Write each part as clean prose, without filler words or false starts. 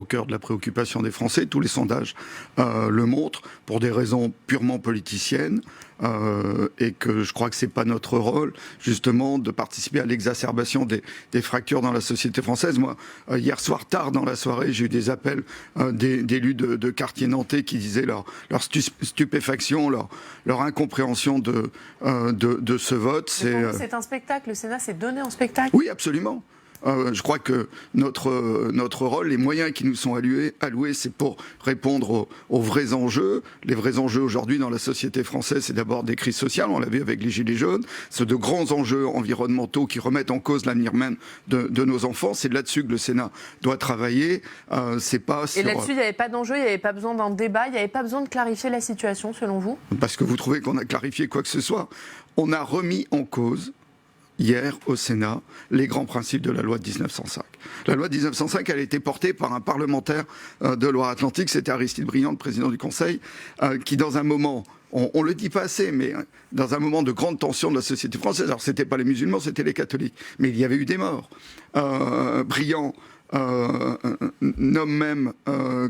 au cœur de la préoccupation des Français. Tous les sondages le montrent, pour des raisons purement politiciennes, et que je crois que c'est pas notre rôle, justement, de participer à l'exacerbation des fractures dans la société française. Moi, hier soir, tard dans la soirée, j'ai eu des appels d'élus de quartiers nantais qui disaient leur stupéfaction, leur incompréhension de ce vote. C'est un spectacle, le Sénat s'est donné en spectacle. Oui, absolument. Je crois que notre rôle, les moyens qui nous sont alloués, c'est pour répondre aux vrais enjeux. Les vrais enjeux aujourd'hui dans la société française, c'est d'abord des crises sociales, on l'a vu avec les Gilets jaunes, c'est de grands enjeux environnementaux qui remettent en cause l'avenir même de nos enfants. C'est là-dessus que le Sénat doit travailler. C'est pas sur... Et là-dessus, il n'y avait pas d'enjeu, il n'y avait pas besoin d'un débat, il n'y avait pas besoin de clarifier la situation, selon vous? Parce que vous trouvez qu'on a clarifié quoi que ce soit. On a remis en cause hier, au Sénat, les grands principes de la loi de 1905. La loi de 1905, elle a été portée par un parlementaire de Loire-Atlantique, c'était Aristide Briand, le président du Conseil, qui dans un moment, on le dit pas assez, mais dans un moment de grande tension de la société française, alors c'était pas les musulmans, c'était les catholiques, mais il y avait eu des morts. Briand nomme même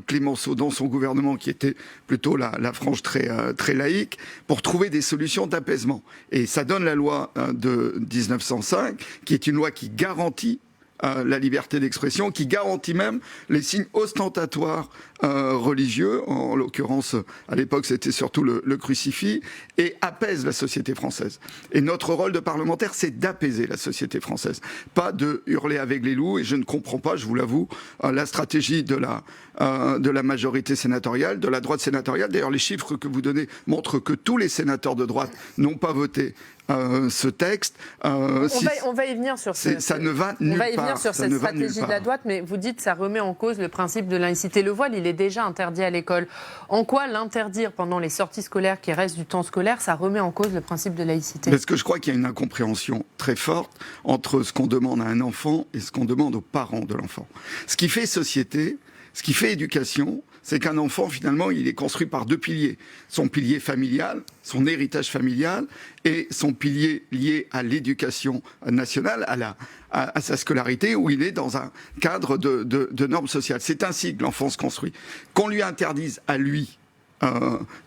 Clémenceau dans son gouvernement, qui était plutôt la frange très laïque, pour trouver des solutions d'apaisement. Et ça donne la loi de 1905, qui est une loi qui garantit la liberté d'expression, qui garantit même les signes ostentatoires religieux, en l'occurrence à l'époque c'était surtout le crucifix, et apaise la société française. Et notre rôle de parlementaire, c'est d'apaiser la société française, pas de hurler avec les loups. Et je ne comprends pas, je vous l'avoue, la stratégie de la majorité sénatoriale, de la droite sénatoriale. D'ailleurs, les chiffres que vous donnez montrent que tous les sénateurs de droite n'ont pas voté ce texte. On va y venir sur ça ne va nulle part. On va y venir sur cette stratégie de la droite, mais vous dites que ça remet en cause le principe de laïcité. Le voile, il est déjà interdit à l'école. En quoi l'interdire pendant les sorties scolaires qui restent du temps scolaire, ça remet en cause le principe de laïcité? Parce que je crois qu'il y a une incompréhension très forte entre ce qu'on demande à un enfant et ce qu'on demande aux parents de l'enfant. Ce qui fait société, ce qui fait éducation, c'est qu'un enfant, finalement, il est construit par deux piliers. Son pilier familial, son héritage familial, et son pilier lié à l'éducation nationale, à sa scolarité, où il est dans un cadre de normes sociales. C'est ainsi que l'enfant se construit. Qu'on lui interdise à lui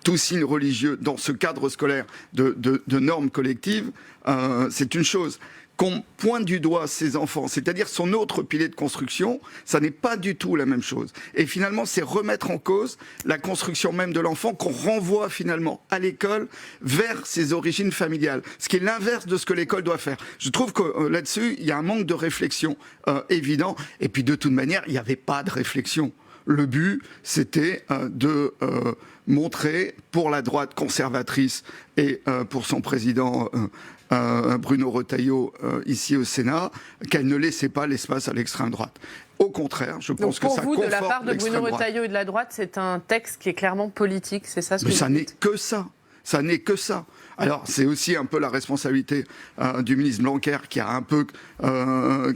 tout signe religieux dans ce cadre scolaire de normes collectives, c'est une chose. Qu'on pointe du doigt ses enfants, c'est-à-dire son autre pilier de construction, ça n'est pas du tout la même chose. Et finalement, c'est remettre en cause la construction même de l'enfant, qu'on renvoie finalement à l'école vers ses origines familiales, ce qui est l'inverse de ce que l'école doit faire. Je trouve que là-dessus, il y a un manque de réflexion évident. Et puis de toute manière, il n'y avait pas de réflexion. Le but, c'était de montrer pour la droite conservatrice et pour son président Bruno Retailleau ici au Sénat, qu'elle ne laissait pas l'espace à l'extrême droite. Au contraire, je pense que ça conforte l'extrême droite. Pour vous, de la part de Bruno Retailleau et de la droite, c'est un texte qui est clairement politique, c'est ça ce que vous dites? Mais ça n'est que ça. Ça n'est que ça. Alors, c'est aussi un peu la responsabilité du ministre Blanquer qui a un peu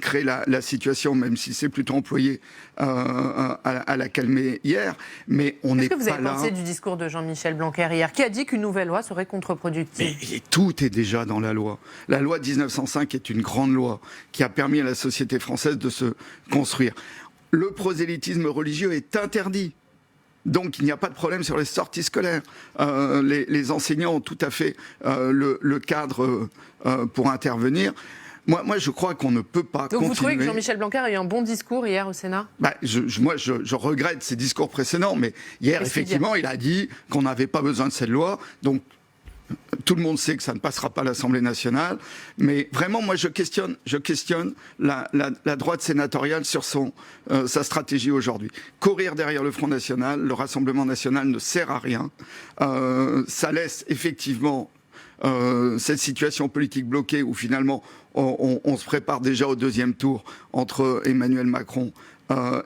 créé la situation, même si c'est plutôt employé à la calmer hier. Mais on n'est pas là... Qu'est-ce que vous avez pensé du discours de Jean-Michel Blanquer hier, qui a dit qu'une nouvelle loi serait contre-productive? Mais tout est déjà dans la loi. La loi de 1905 est une grande loi qui a permis à la société française de se construire. Le prosélytisme religieux est interdit. Donc il n'y a pas de problème sur les sorties scolaires. Les enseignants ont tout à fait le cadre pour intervenir. Moi, je crois qu'on ne peut pas continuer... Donc vous trouvez que Jean-Michel Blanquer a eu un bon discours hier au Sénat? Je regrette ses discours précédents, mais hier, effectivement, il a dit qu'on n'avait pas besoin de cette loi. Donc tout le monde sait que ça ne passera pas à l'Assemblée nationale, mais vraiment, moi, je questionne la droite sénatoriale sur sa stratégie aujourd'hui. Courir derrière le Front National, le Rassemblement National ne sert à rien. Ça laisse effectivement cette situation politique bloquée où finalement on se prépare déjà au deuxième tour entre Emmanuel Macron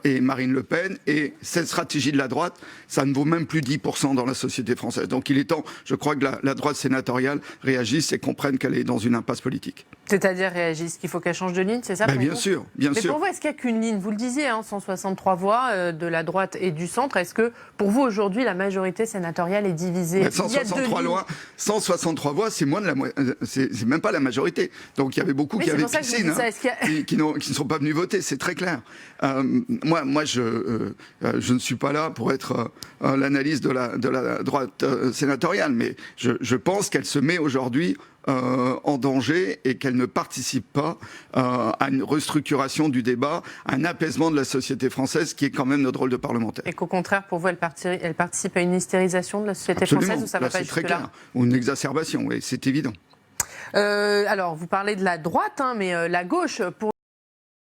et Marine Le Pen, et cette stratégie de la droite, ça ne vaut même plus 10% dans la société française. Donc il est temps, je crois, que la droite sénatoriale réagisse et comprenne qu'elle est dans une impasse politique. C'est-à-dire réagisse, qu'il faut qu'elle change de ligne, c'est ça? Bien sûr, bien sûr. Mais pour vous, est-ce qu'il n'y a qu'une ligne? Vous le disiez, 163 voix de la droite et du centre. Est-ce que, pour vous, aujourd'hui, la majorité sénatoriale est divisée? 163 voix, c'est moins de la c'est même pas la majorité. Donc il y avait beaucoup qui avaient piscine, qui ne sont pas venus voter, c'est très clair. moi, je ne suis pas là pour être l'analyse de la droite sénatoriale, mais je pense qu'elle se met aujourd'hui en danger et qu'elle ne participe pas à une restructuration du débat, à un apaisement de la société française, qui est quand même notre rôle de parlementaire. Et qu'au contraire, pour vous, elle participe à une hystérisation de la société française, ou ça ne va pas jusque-là ? Ou une exacerbation, oui, c'est évident. Alors, vous parlez de la droite, hein, mais la gauche, pour